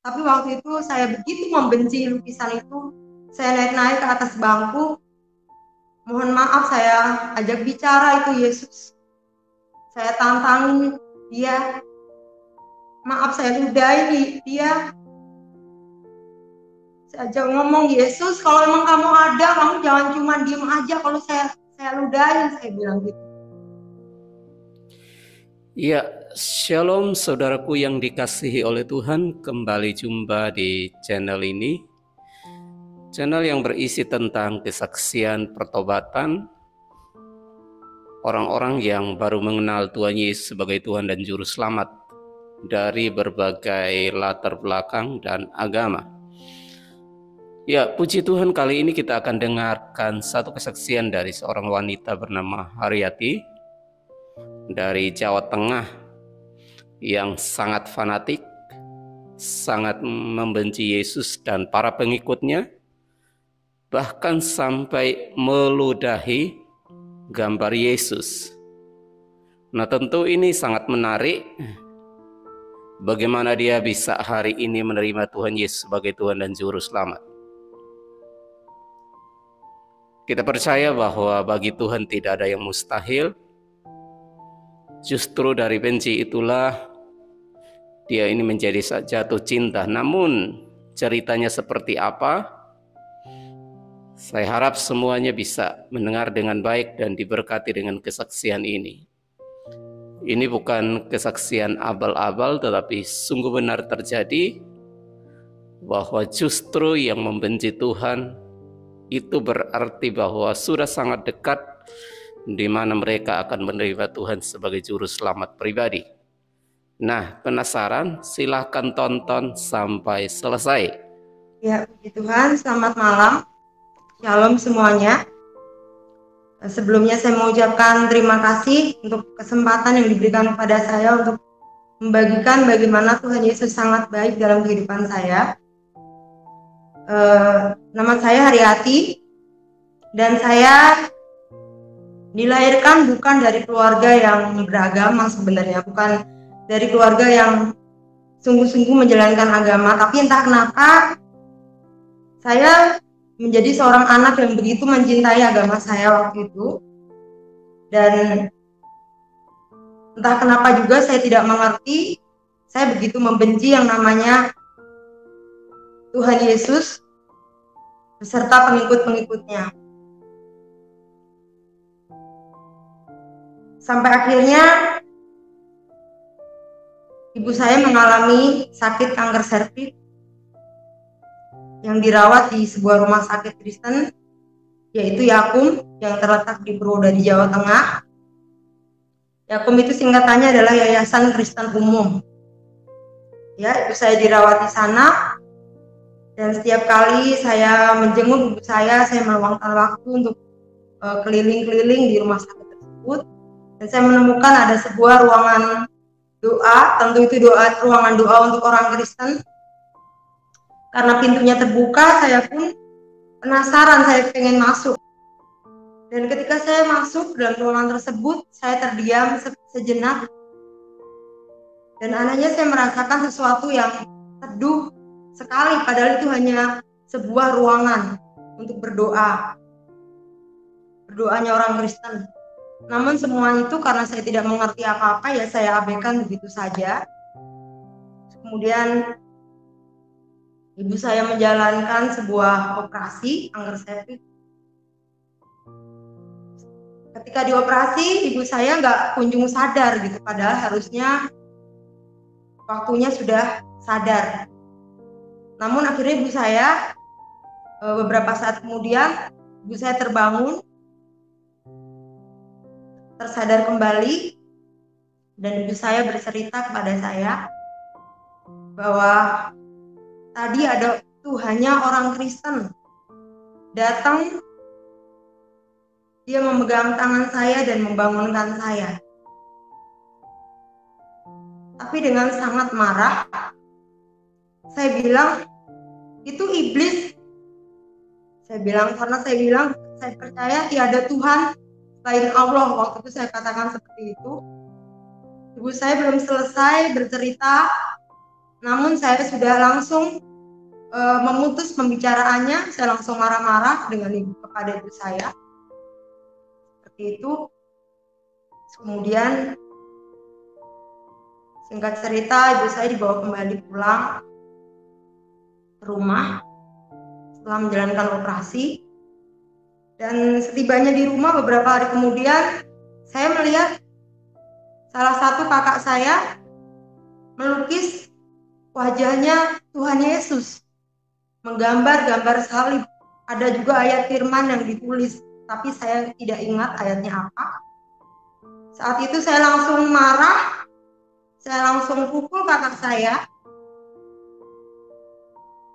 Tapi waktu itu saya begitu membenci lukisan itu, saya naik-naik ke atas bangku. Mohon maaf, saya ajak bicara itu Yesus. Saya tantangin dia. Maaf, saya ludahi dia. Saya ajak ngomong, Yesus, kalau emang kamu ada, kamu jangan cuma diem aja kalau saya ludahin, saya bilang gitu. Ya, shalom saudaraku yang dikasihi oleh Tuhan. Kembali jumpa di channel ini, channel yang berisi tentang kesaksian pertobatan orang-orang yang baru mengenal Tuhan Yesus sebagai Tuhan dan Juru Selamat dari berbagai latar belakang dan agama. Ya, puji Tuhan, kali ini kita akan dengarkan satu kesaksian dari seorang wanita bernama Haryati dari Jawa Tengah yang sangat fanatik, sangat membenci Yesus dan para pengikutnya, bahkan sampai meludahi gambar Yesus. Nah, tentu ini sangat menarik. Bagaimana dia bisa hari ini menerima Tuhan Yesus sebagai Tuhan dan Juru Selamat. Kita percaya bahwa bagi Tuhan tidak ada yang mustahil. Justru dari benci itulah dia ini menjadi jatuh cinta. Namun ceritanya seperti apa? Saya harap semuanya bisa mendengar dengan baik dan diberkati dengan kesaksian ini. Ini bukan kesaksian abal-abal, tetapi sungguh benar terjadi bahwa justru yang membenci Tuhan itu berarti bahwa sudah sangat dekat di mana mereka akan menerima Tuhan sebagai Juru Selamat pribadi. Nah, penasaran? Silahkan tonton sampai selesai. Ya, puji Tuhan, selamat malam. Shalom semuanya. Sebelumnya saya mengucapkan terima kasih untuk kesempatan yang diberikan kepada saya untuk membagikan bagaimana Tuhan Yesus sangat baik dalam kehidupan saya. Nama saya Haryati dan saya dilahirkan bukan dari keluarga yang beragama sebenarnya, bukan dari keluarga yang sungguh-sungguh menjalankan agama, tapi entah kenapa saya menjadi seorang anak yang begitu mencintai agama saya waktu itu, dan entah kenapa juga saya tidak mengerti, saya begitu membenci yang namanya Tuhan Yesus beserta pengikut-pengikutnya. Sampai akhirnya ibu saya mengalami sakit kanker serviks yang dirawat di sebuah rumah sakit Kristen, yaitu Yakum, yang terletak di Purwodadi, Jawa Tengah. Yakum itu singkatannya adalah Yayasan Kristen Umum. Ya, ibu saya dirawat di sana, dan setiap kali saya menjenguk ibu saya meluangkan waktu untuk keliling-keliling di rumah sakit tersebut, dan saya menemukan ada sebuah ruangan doa, tentu itu ruangan doa untuk orang Kristen. Karena pintunya terbuka, saya pun penasaran, saya pengen masuk. Dan ketika saya masuk dalam ruangan tersebut, saya terdiam sejenak. Dan anehnya saya merasakan sesuatu yang teduh sekali, padahal itu hanya sebuah ruangan untuk berdoa. Berdoanya orang Kristen. Namun semua itu karena saya tidak mengerti apa-apa, ya saya abaikan begitu saja. Kemudian ibu saya menjalankan sebuah operasi kanker serviks. Ketika dioperasi, ibu saya nggak kunjung sadar gitu, padahal harusnya waktunya sudah sadar. Namun akhirnya ibu saya beberapa saat kemudian, ibu saya terbangun, tersadar kembali, dan ibu saya bercerita kepada saya bahwa tadi ada hanya orang Kristen datang, dia memegang tangan saya dan membangunkan saya. Tapi dengan sangat marah, saya bilang, itu iblis. Saya bilang, karena saya percaya tiada Tuhan selain Allah. Waktu itu saya katakan seperti itu. Ibu saya belum selesai bercerita, Namun saya sudah langsung memutus pembicaraannya. Saya langsung marah-marah kepada ibu saya. Seperti itu. Kemudian singkat cerita, ibu saya dibawa kembali pulang ke rumah setelah menjalankan operasi. Dan setibanya di rumah beberapa hari kemudian, saya melihat salah satu kakak saya melukis wajahnya Tuhan Yesus, menggambar gambar salib. Ada juga ayat firman yang ditulis, tapi saya tidak ingat ayatnya apa. Saat itu saya langsung marah, saya langsung pukul kakak saya,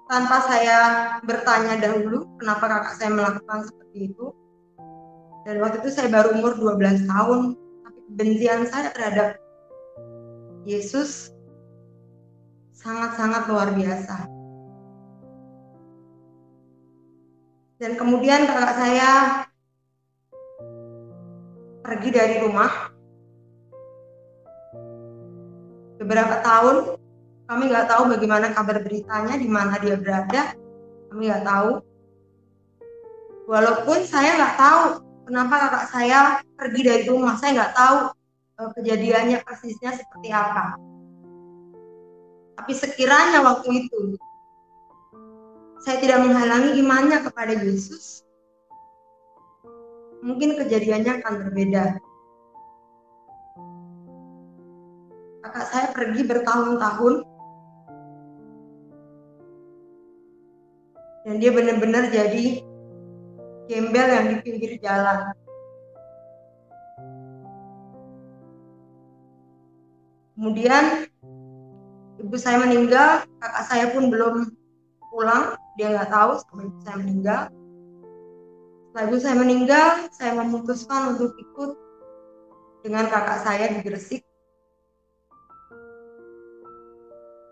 tanpa saya bertanya dahulu kenapa kakak saya melakukan seperti itu. Dan waktu itu saya baru umur 12 tahun, tapi kebencian saya terhadap Yesus sangat-sangat luar biasa. Dan kemudian kakak saya pergi dari rumah. Beberapa tahun kami nggak tahu bagaimana kabar beritanya, di mana dia berada, kami nggak tahu. Walaupun saya nggak tahu kenapa kakak saya pergi dari rumah, saya nggak tahu kejadiannya persisnya seperti apa. Tapi sekiranya waktu itu saya tidak menghalangi imannya kepada Yesus, mungkin kejadiannya akan berbeda. Kakak saya pergi bertahun-tahun, dan dia benar-benar jadi gembel yang di pinggir jalan. Kemudian ibu saya meninggal, kakak saya pun belum pulang, dia nggak tahu sampai ibu saya meninggal. Setelah ibu saya meninggal, saya memutuskan untuk ikut dengan kakak saya di Gresik.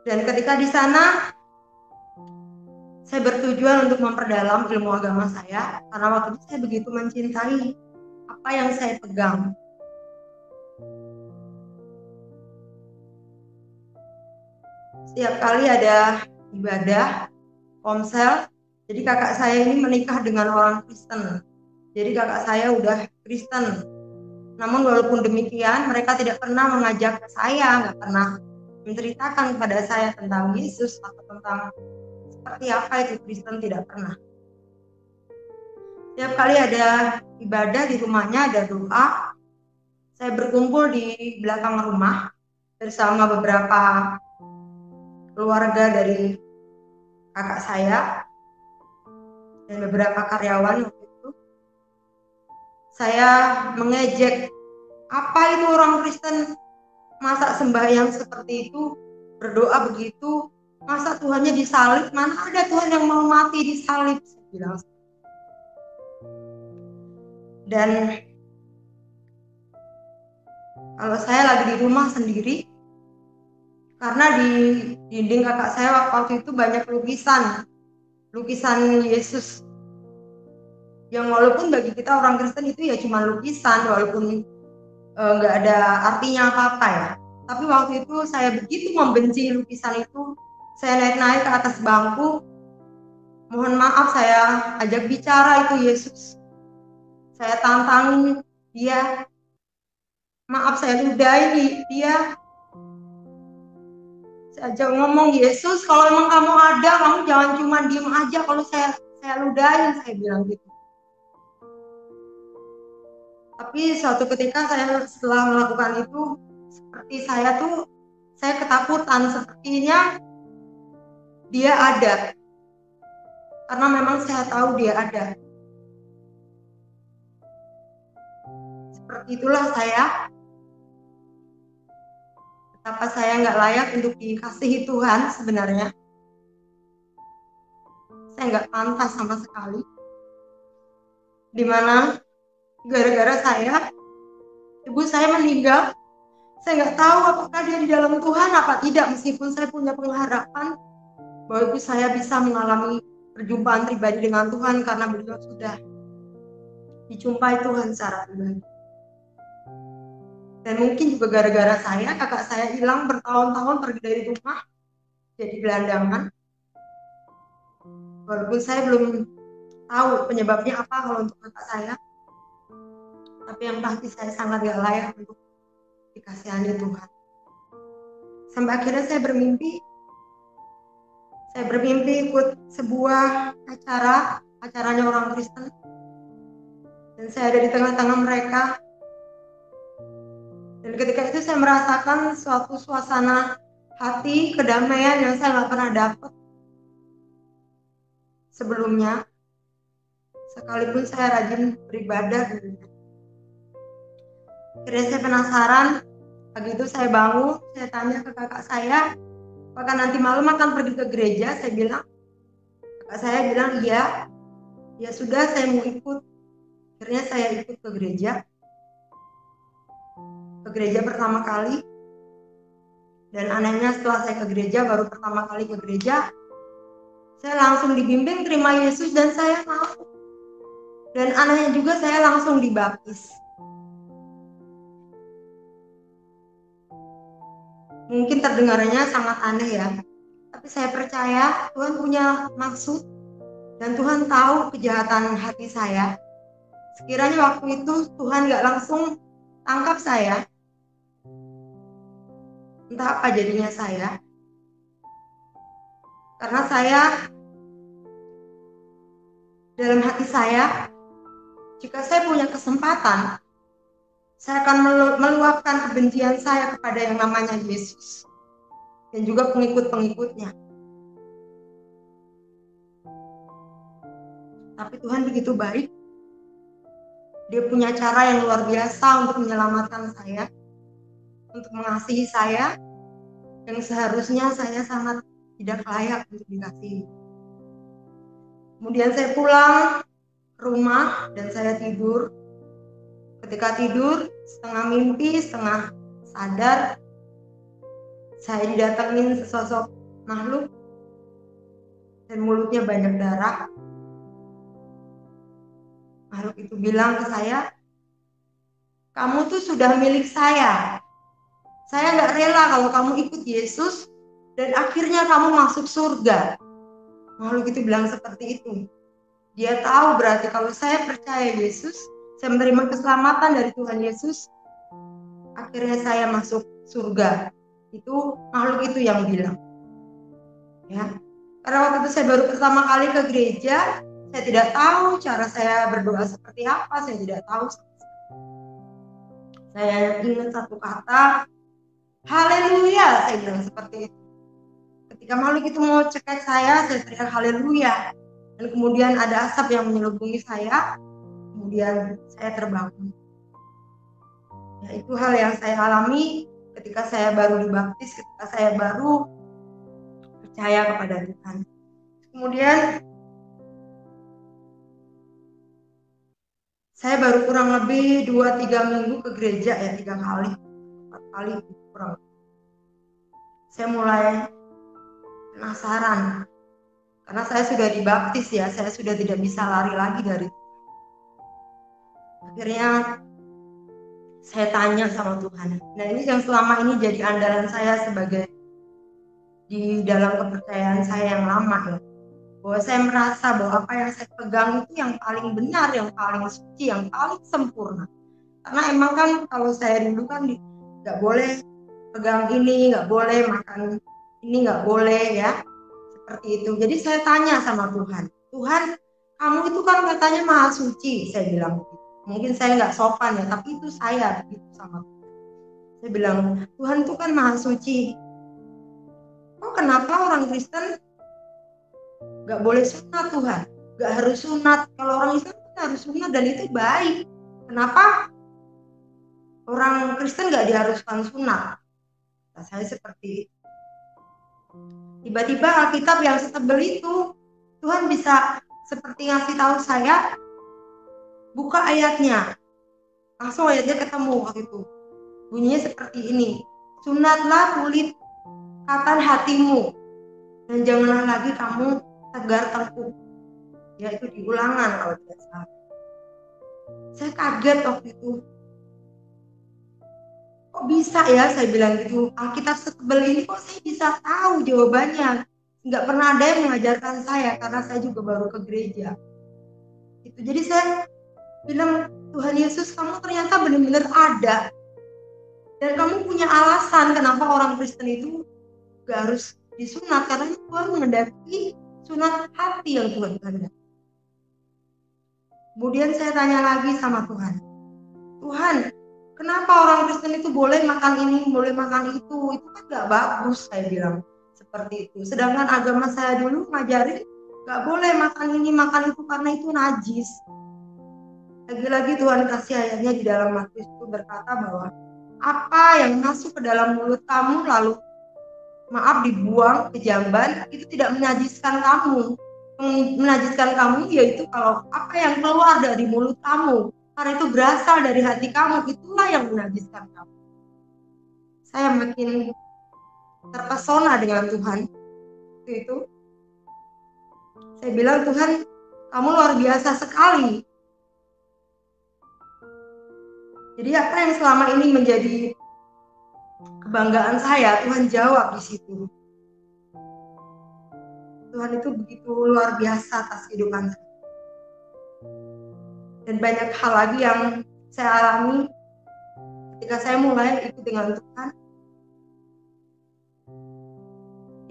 Dan ketika di sana, saya bertujuan untuk memperdalam ilmu agama saya, karena waktu itu saya begitu mencintai apa yang saya pegang. Setiap kali ada ibadah, komsel, jadi kakak saya ini menikah dengan orang Kristen. Jadi kakak saya udah Kristen. Namun walaupun demikian, mereka tidak pernah mengajak saya, nggak pernah menceritakan kepada saya tentang Yesus atau tentang seperti apa itu Kristen, tidak pernah. Setiap kali ada ibadah di rumahnya, ada doa, saya berkumpul di belakang rumah bersama beberapa keluarga dari kakak saya dan beberapa karyawan waktu itu. Saya mengejek, apa itu orang Kristen, masa sembahyang seperti itu, berdoa begitu, masa Tuhannya disalib, mana ada Tuhan yang mau mati disalib, saya bilang. Dan kalau saya lagi di rumah sendiri, karena di dinding kakak saya waktu itu banyak lukisan Yesus, yang walaupun bagi kita orang Kristen itu ya cuma lukisan, walaupun nggak ada artinya apa-apa ya. Tapi waktu itu saya begitu membenci lukisan itu, saya naik-naik ke atas bangku, mohon maaf, saya ajak bicara itu Yesus, saya tantangi dia, maaf saya ludahi dia, saya ajak ngomong, Yesus kalau emang kamu ada, kamu jangan cuma diem aja kalau saya ludahin, saya bilang gitu. Tapi suatu ketika saya setelah melakukan itu, seperti saya ketakutan, sepertinya dia ada. Karena memang saya tahu dia ada. Seperti itulah saya. Betapa saya nggak layak untuk dikasihi Tuhan sebenarnya. Saya nggak pantas sama sekali. Dimana gara-gara saya, ibu saya meninggal. Saya nggak tahu apakah dia di dalam Tuhan apa tidak, meskipun saya punya pengharapan bahwa ibu saya bisa mengalami perjumpaan pribadi dengan Tuhan karena beliau sudah dijumpai Tuhan secara pribadi. Dan mungkin juga gara-gara saya, kakak saya hilang bertahun-tahun pergi dari rumah. jadi gelandangan. Walaupun saya belum tahu penyebabnya apa kalau untuk kakak saya, tapi yang pasti saya sangat gak layak untuk dikasihani Tuhan. Sampai akhirnya saya bermimpi ikut sebuah acaranya orang Kristen, dan saya ada di tengah-tengah mereka. Dan ketika itu saya merasakan suatu suasana hati, kedamaian yang saya nggak pernah dapat sebelumnya, sekalipun saya rajin beribadah. Akhirnya saya penasaran. Pagi itu saya bangun, saya tanya ke kakak saya, apakah nanti malam akan pergi ke gereja? Saya bilang, kakak saya bilang iya. Ya sudah, saya mau ikut. Akhirnya saya ikut ke gereja pertama kali. Dan anehnya setelah saya ke gereja, baru pertama kali ke gereja, saya langsung dibimbing terima Yesus dan saya mau. Dan anehnya juga saya langsung dibaptis. Mungkin terdengarnya sangat aneh ya, tapi saya percaya Tuhan punya maksud dan Tuhan tahu kejahatan hati saya. Sekiranya waktu itu Tuhan gak langsung tangkap saya, entah apa jadinya saya. Karena saya, dalam hati saya, jika saya punya kesempatan, saya akan meluapkan kebencian saya kepada yang namanya Yesus dan juga pengikut-pengikutnya. Tapi Tuhan begitu baik. Dia punya cara yang luar biasa untuk menyelamatkan saya, untuk mengasihi saya, yang seharusnya saya sangat tidak layak untuk dikasihi. Kemudian saya pulang ke rumah dan saya tidur. Ketika tidur, setengah mimpi, setengah sadar, saya didatengin sesosok makhluk dan mulutnya banyak darah. Makhluk itu bilang ke saya, kamu tuh sudah milik saya. Saya gak rela kalau kamu ikut Yesus dan akhirnya kamu masuk surga. Makhluk itu bilang seperti itu. Dia tahu berarti kalau saya percaya Yesus, saya menerima keselamatan dari Tuhan Yesus, akhirnya saya masuk surga. Itu makhluk itu yang bilang. Ya. Karena waktu itu saya baru pertama kali ke gereja, saya tidak tahu cara saya berdoa seperti apa, saya tidak tahu. Saya ingat satu kata, haleluya, saya bilang seperti itu. Ketika makhluk itu mau cekek saya teriak haleluya. Dan kemudian ada asap yang menyelubungi saya, kemudian saya terbangun. Ya, itu hal yang saya alami ketika saya baru dibaptis, ketika saya baru percaya kepada Tuhan. Kemudian saya baru kurang lebih 2-3 minggu ke gereja, ya 3 kali, 4 kali kurang. Saya mulai penasaran karena saya sudah dibaptis ya, saya sudah tidak bisa lari lagi dari itu. Akhirnya saya tanya sama Tuhan. Nah, ini yang selama ini jadi andalan saya sebagai di dalam kepercayaan saya yang lama ya. Bahwa saya merasa bahwa apa yang saya pegang itu yang paling benar, yang paling suci, yang paling sempurna. Karena emang kan kalau saya dulu kan nggak boleh pegang ini, nggak boleh makan ini, nggak boleh ya, seperti itu. Jadi saya tanya sama Tuhan, Tuhan, kamu itu kan katanya maha suci, saya bilang. Mungkin saya nggak sopan ya, tapi itu saya gitu sama Tuhan. Saya bilang, Tuhan itu kan maha suci. Kok kenapa orang Kristen gak boleh sunat Tuhan? Gak harus sunat. Kalau orang Islam harus sunat dan itu baik. Kenapa orang Kristen gak diharuskan sunat? Nah, saya seperti itu. Tiba-tiba Alkitab yang setebal itu, Tuhan bisa seperti ngasih tahu saya, buka ayatnya. Langsung ayatnya ketemu waktu itu. Bunyinya seperti ini. Sunatlah kulit katan hatimu, dan janganlah lagi kamu tegar tengkuk. Ya, itu di Ulangan kalau tidak salah. Saya kaget waktu itu. kok bisa ya, saya bilang gitu, Alkitab setebal ini kok saya bisa tahu jawabannya. Nggak pernah ada yang mengajarkan saya, karena saya juga baru ke gereja. Itu jadi saya bilang, Tuhan Yesus, kamu ternyata benar-benar ada. Dan kamu punya alasan kenapa orang Kristen itu gak harus disunat, karena Tuhan menghendaki sunat hati yang Tuhan kehendaki. Kemudian saya tanya lagi sama Tuhan, Tuhan, kenapa orang Kristen itu boleh makan ini, boleh makan itu kan gak bagus, saya bilang seperti itu. Sedangkan agama saya dulu ngajarin gak boleh makan ini, makan itu karena itu najis. Lagi-lagi Tuhan kasih ayatnya di dalam Matius itu berkata bahwa apa yang masuk ke dalam mulut kamu lalu dibuang ke jamban, itu tidak menajiskan kamu. Menajiskan kamu yaitu kalau apa yang keluar dari mulut kamu, karena itu berasal dari hati kamu, itulah yang menajiskan kamu. Saya makin terpesona dengan Tuhan itu. Saya bilang, Tuhan, kamu luar biasa sekali. Jadi apa yang selama ini menjadi kebanggaan saya, Tuhan jawab di situ. Tuhan itu begitu luar biasa atas kehidupan saya. Dan banyak hal lagi yang saya alami ketika saya mulai ikut dengan Tuhan.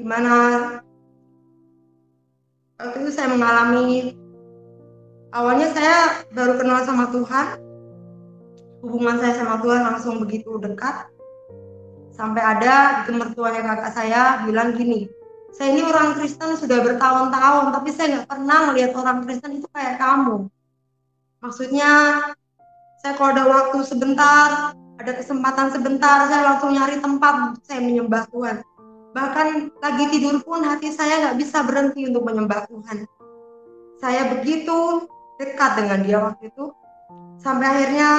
Di mana waktu itu saya mengalami, awalnya saya baru kenal sama Tuhan, hubungan saya sama Tuhan langsung begitu dekat, sampai ada mertuanya kakak saya bilang gini, saya ini orang Kristen sudah bertahun-tahun, tapi saya nggak pernah melihat orang Kristen itu kayak kamu. Maksudnya, saya kalau ada waktu sebentar, ada kesempatan sebentar, saya langsung nyari tempat saya menyembah Tuhan. Bahkan lagi tidur pun hati saya nggak bisa berhenti untuk menyembah Tuhan. Saya begitu dekat dengan dia waktu itu, sampai akhirnya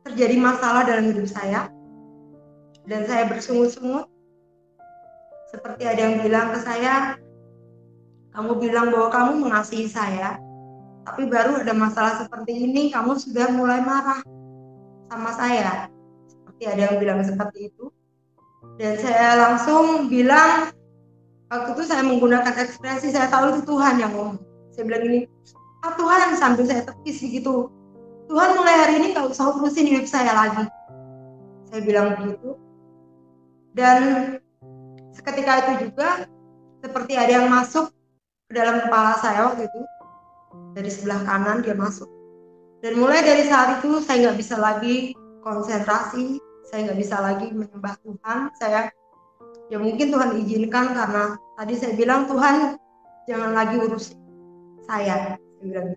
terjadi masalah dalam hidup saya. Dan saya bersungut-sungut, seperti ada yang bilang ke saya, kamu bilang bahwa kamu mengasihi saya, tapi baru ada masalah seperti ini, kamu sudah mulai marah sama saya. Seperti ada yang bilang seperti itu. Dan saya langsung bilang, waktu itu saya menggunakan ekspresi, saya tahu itu Tuhan yang ngomong. Saya bilang ini, Tuhan, sambil saya tepis begitu, Tuhan mulai hari ini gak usah urusin hidup saya lagi. Saya bilang begitu. Dan seketika itu juga, seperti ada yang masuk ke dalam kepala saya waktu itu. Dari sebelah kanan dia masuk. Dan mulai dari saat itu saya gak bisa lagi konsentrasi, saya nggak bisa lagi menyembah Tuhan. Saya ya mungkin Tuhan izinkan karena tadi saya bilang, Tuhan jangan lagi urus saya bilang.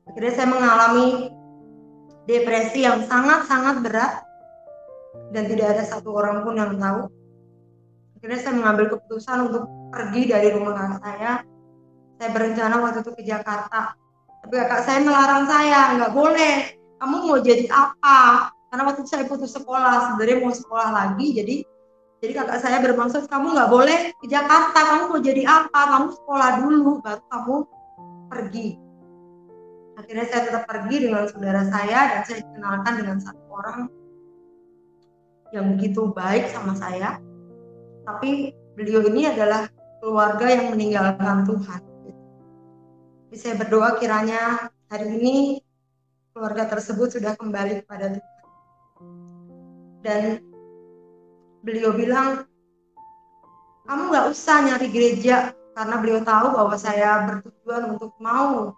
Akhirnya saya mengalami depresi yang sangat-sangat berat dan tidak ada satu orang pun yang tahu. Akhirnya saya mengambil keputusan untuk pergi dari rumah kakak saya. Saya berencana waktu itu ke Jakarta, tapi kakak saya melarang saya, nggak boleh, kamu mau jadi apa? Karena waktu itu saya putus sekolah, sebenarnya mau sekolah lagi, jadi kakak saya bermaksud, kamu nggak boleh ke Jakarta, kamu mau jadi apa? Kamu sekolah dulu, baru kamu pergi. Akhirnya saya tetap pergi dengan saudara saya, dan saya dikenalkan dengan satu orang yang begitu baik sama saya. Tapi beliau ini adalah keluarga yang meninggalkan Tuhan. Jadi saya berdoa kiranya hari ini keluarga tersebut sudah kembali kepada Tuhan. Dan beliau bilang, kamu nggak usah nyari gereja, karena beliau tahu bahwa saya bertujuan untuk mau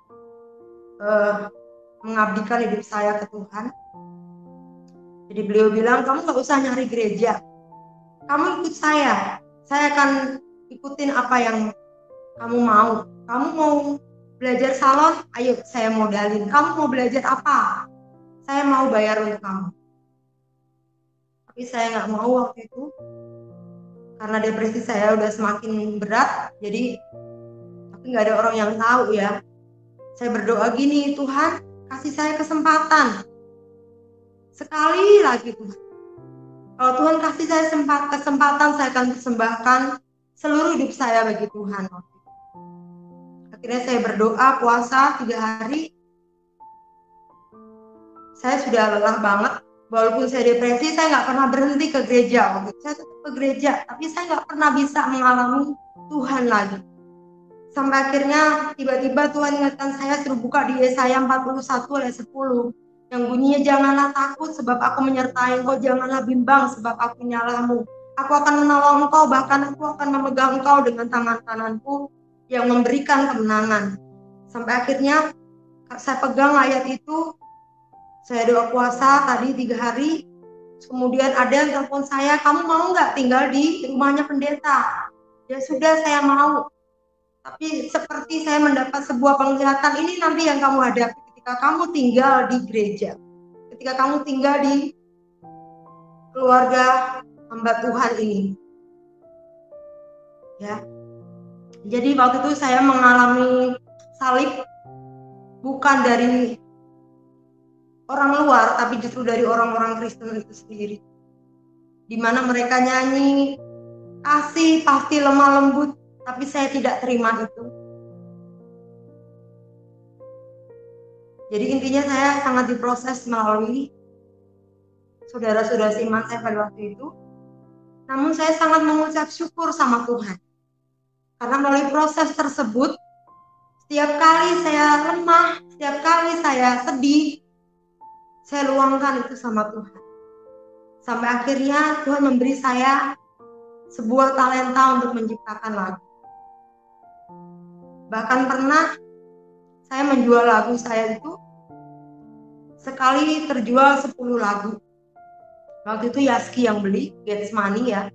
mengabdikan hidup saya ke Tuhan. Jadi beliau bilang, kamu nggak usah nyari gereja, kamu ikut saya akan ikutin apa yang kamu mau. Kamu mau belajar salon, ayo saya modalin. Kamu mau belajar apa, saya mau bayar untuk kamu. Tapi saya nggak mau waktu itu, karena depresi saya udah semakin berat. Jadi tapi nggak ada orang yang tahu ya. Saya berdoa gini, Tuhan kasih saya kesempatan sekali lagi Tuhan. Kalau Tuhan kasih saya kesempatan, saya akan persembahkan seluruh hidup saya bagi Tuhan. Akhirnya saya berdoa puasa 3 hari. Saya sudah lelah banget Walaupun saya depresi, saya nggak pernah berhenti ke gereja. Waktu itu saya tetap ke gereja, tapi saya nggak pernah bisa mengalami Tuhan lagi. Sampai akhirnya tiba-tiba Tuhan ingatkan saya suruh buka di Yesaya 41 ayat 10. Yang bunyinya, janganlah takut sebab aku menyertai engkau, janganlah bimbang sebab aku nyalamu. Aku akan menolong engkau, bahkan aku akan memegang engkau dengan tangan kananku yang memberikan kemenangan. Sampai akhirnya saya pegang ayat itu, saya doa puasa tadi 3 hari, kemudian ada yang telepon saya, kamu mau nggak tinggal di rumahnya pendeta? Ya sudah, saya mau. Tapi seperti saya mendapat sebuah penglihatan, ini nanti yang kamu hadapi ketika kamu tinggal di gereja, ketika kamu tinggal di keluarga hamba Tuhan ini. Ya. Jadi waktu itu saya mengalami salib bukan dari orang luar, tapi justru dari orang-orang Kristen itu sendiri. Di mana mereka nyanyi, kasih pasti lemah lembut, tapi saya tidak terima itu. Jadi intinya saya sangat diproses melalui saudara-saudara seiman saya pada waktu itu. Namun saya sangat mengucap syukur sama Tuhan. Karena melalui proses tersebut, setiap kali saya lemah, setiap kali saya sedih, saya luangkan itu sama Tuhan. Sampai akhirnya Tuhan memberi saya sebuah talenta untuk menciptakan lagu. Bahkan pernah saya menjual lagu saya itu sekali terjual 10 lagu. Waktu itu Yaski yang beli, Gets Money ya.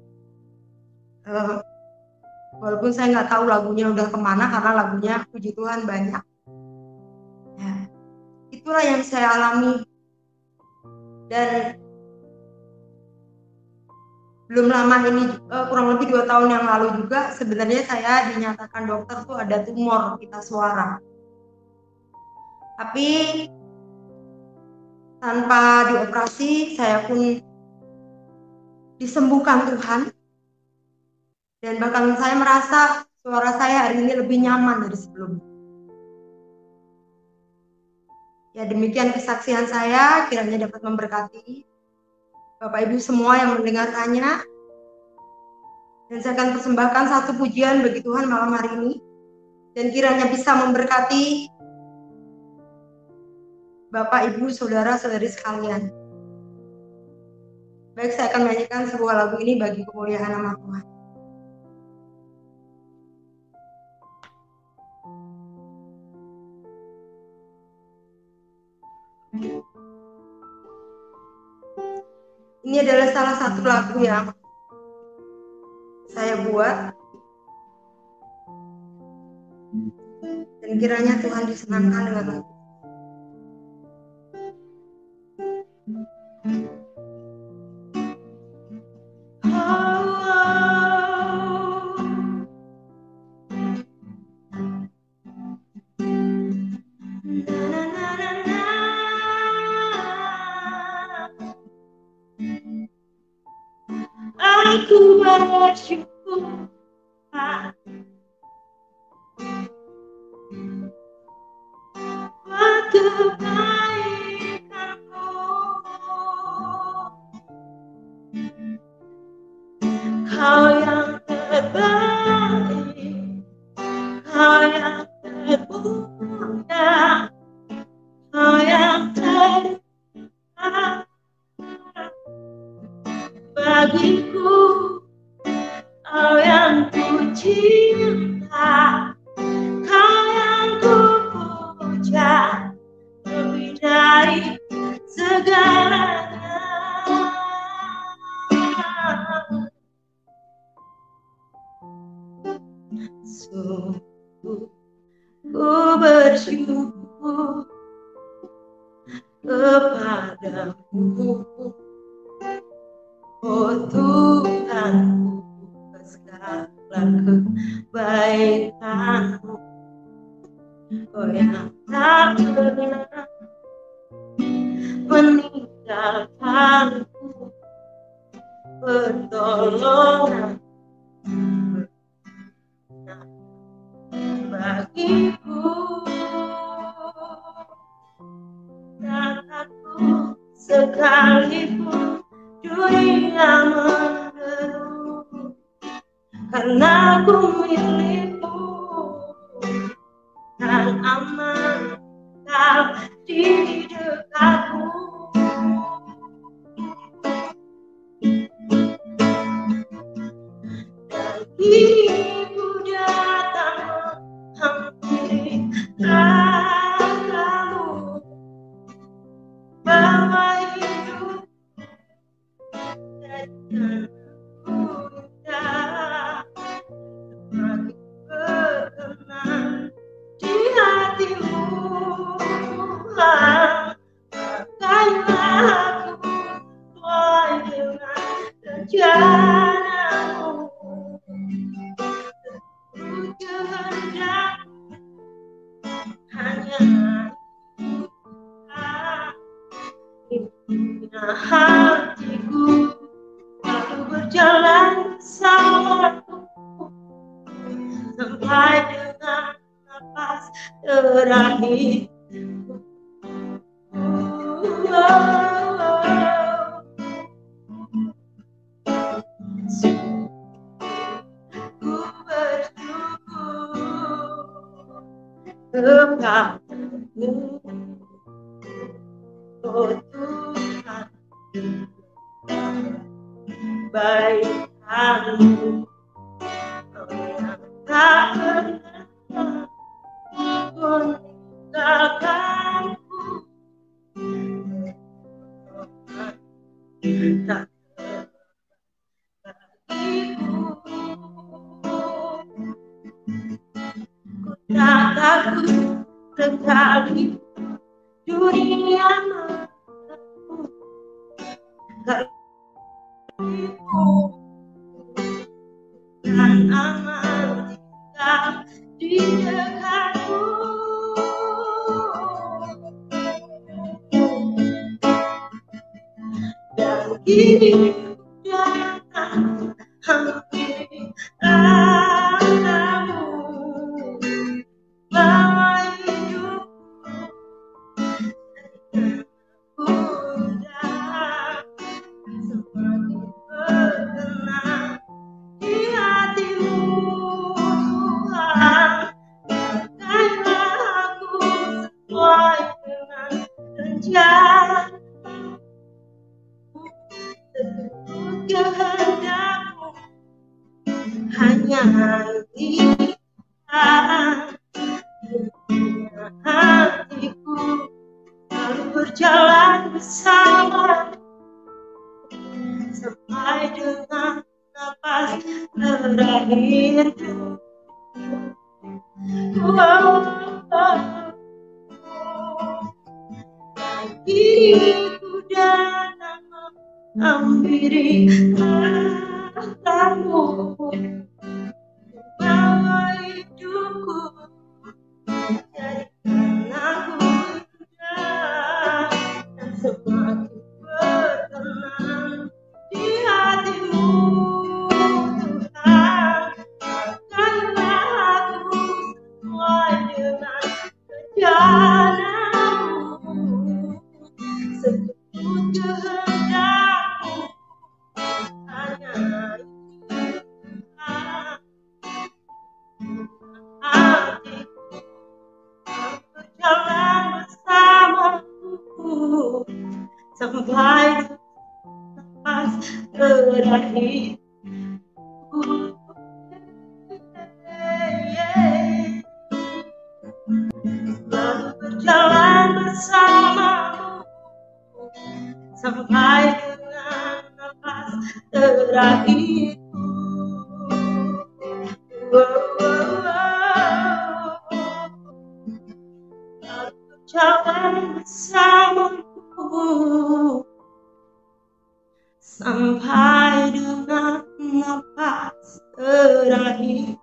Walaupun saya nggak tahu lagunya udah kemana karena lagunya puji Tuhan banyak. Ya, itulah yang saya alami. Dan belum lama ini, kurang lebih 2 tahun yang lalu juga, sebenarnya saya dinyatakan dokter tuh ada tumor pita suara. Tapi tanpa dioperasi, saya pun disembuhkan Tuhan. Dan bahkan saya merasa suara saya hari ini lebih nyaman dari sebelumnya. Ya, demikian kesaksian saya, kiranya dapat memberkati Bapak Ibu semua yang mendengarkannya. Dan saya akan persembahkan satu pujian bagi Tuhan malam hari ini. Dan kiranya bisa memberkati Bapak, Ibu, Saudara-saudari sekalian. Baik, saya akan menyanyikan sebuah lagu ini bagi kemuliaan nama Tuhan. Ini adalah salah satu lagu yang saya buat. Dan kiranya Tuhan disenangkan dengan lagu. Aku bersyukur kebaikanmu, Kau yang terbaik, Kau yang termulia, Kau yang terbaik bagiku, Kau yang ku cinta, Kau yang ku puja lebih dari segalanya. Sungguh ku bersyukur kepadamu, oh Tuhanku, segala kebaikanmu, oh yang tak pernah meninggalkanku, pertolongan bagiku, dan aku segala sekalipun dunia menderu, karena ku milikmu dan aman kau di dekatku. Dan kini ku datang menghampiri kamu, bawa hidup jadikan mudah, semakin berkenan di hatimu. Pakailah aku sesuai dengan rencanamu, seluruh kehendakmu hanya impian hatiku, aku berjalan bersamamu sampai dengan napas terakhir. Ku bersyukur kepadamu, oh Tuhan, baik kamu yang tak pernah meninggalkanku, tak bagiku. Ku tak takut sekali dunia menderu, karena dan aman tinggal di dekatmu. Dan kini ku datang hampiri kamu, bawa hidupku jadikan mudah, semakin berkenan di hatimu. Tuhan, pakailah aku sesuai dengan rencanamu, seluruh kehendakmu hanya impian hatiku, lalu berjalan bersama sampai dengan napas terakhirku. Kini ku datang menghampiri kamu, bawa hidupku jadikan aku indah, dan semakin berkenan di hatimu. Tuhan, pakailah aku sesuai dengan rencanamu, seluruh kehendakmu hanya hatiku, berjalan bersamaku sampai napas terakhir. Lalu berjalan bersamamu sampai dengan napas terakhirku. Lalu berjalan bersamamu sampai dengan napas terakhir.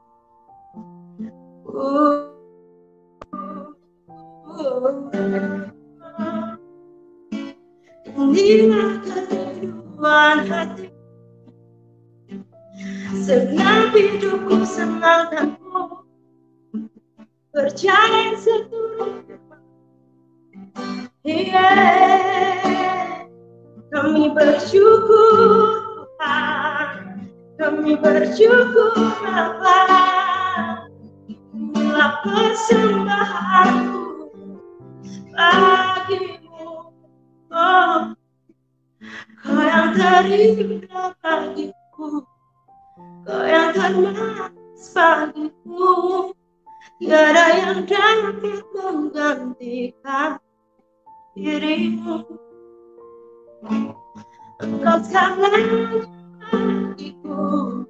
Inilah kerinduan hati, senang hidupku, senang tanpamu, berjalan seturut. Kami bersyukur Tuhan, kami bersyukur Bapa. Inilah persembahanku bagimu, oh, Kau yang terindah bagiku, Kau yang termanis bagiku. Tiada yang dapat menggantikan dirimu. Engkau sangat bagiku,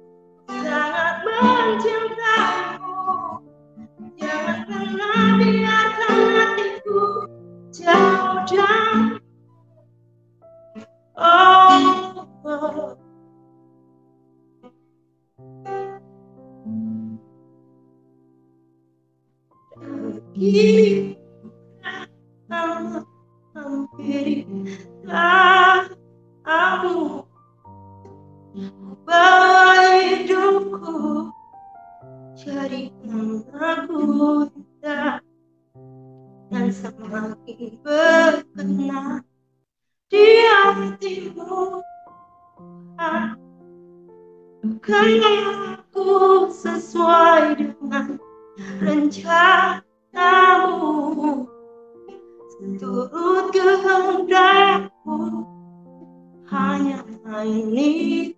sangat mencintaimu. Jangan pernah biarkan hatiku jauh dari oh. Kini hampirilah kamu, bawa hidupku jadi lagu indah dan semakin berkenan di hatimu. Bukanlah aku sesuai dengan rencanamu, seturut kehendakmu, hanya ini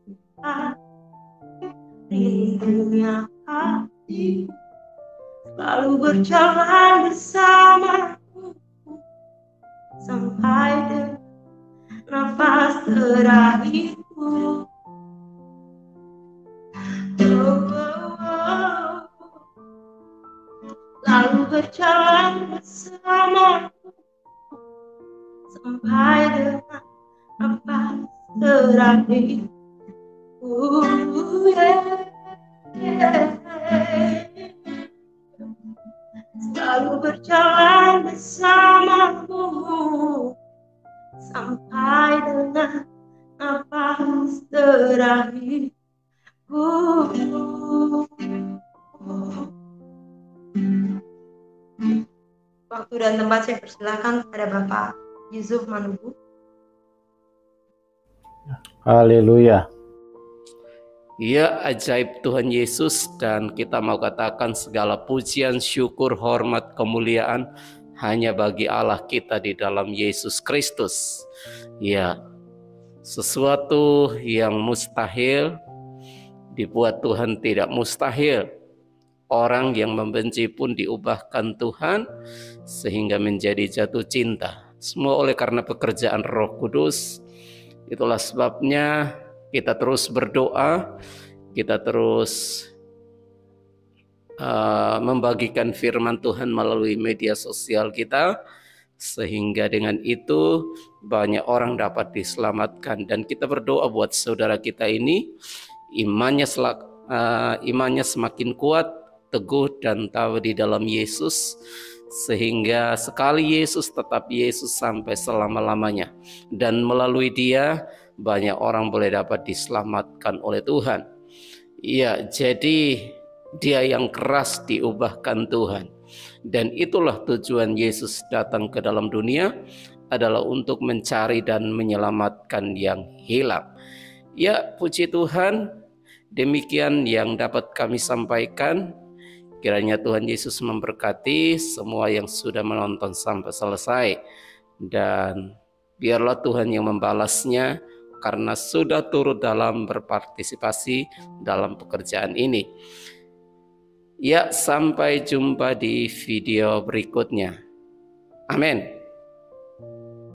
rindunya hati selalu berjalan bersamaku sampai dengan nafas terakhirku. Lalu berjalan bersamaku sampai dengan nafas terakhir. Selalu berjalan bersamamu sampai dengan nafas terakhir. Waktu dan tempat saya persilakan kepada Bapak Yusuf Manubu. Haleluya. Ya, ajaib Tuhan Yesus, dan kita mau katakan segala pujian, syukur, hormat, kemuliaan hanya bagi Allah kita di dalam Yesus Kristus. Ya, sesuatu yang mustahil dibuat Tuhan tidak mustahil. Orang yang membenci pun diubahkan Tuhan sehingga menjadi jatuh cinta. Semua oleh karena pekerjaan Roh Kudus. Itulah sebabnya kita terus berdoa, kita terus membagikan firman Tuhan melalui media sosial kita, sehingga dengan itu banyak orang dapat diselamatkan. Dan kita berdoa buat saudara kita ini, imannya semakin kuat, teguh dan tahu di dalam Yesus, sehingga sekali Yesus tetap Yesus sampai selama-lamanya, dan melalui dia banyak orang boleh dapat diselamatkan oleh Tuhan. Ya, jadi dia yang keras diubahkan Tuhan, dan itulah tujuan Yesus datang ke dalam dunia, adalah untuk mencari dan menyelamatkan yang hilang. Ya, puji Tuhan, demikian yang dapat kami sampaikan. Kiranya Tuhan Yesus memberkati semua yang sudah menonton sampai selesai, dan biarlah Tuhan yang membalasnya karena sudah turut dalam berpartisipasi dalam pekerjaan ini. Ya, sampai jumpa di video berikutnya. Amin.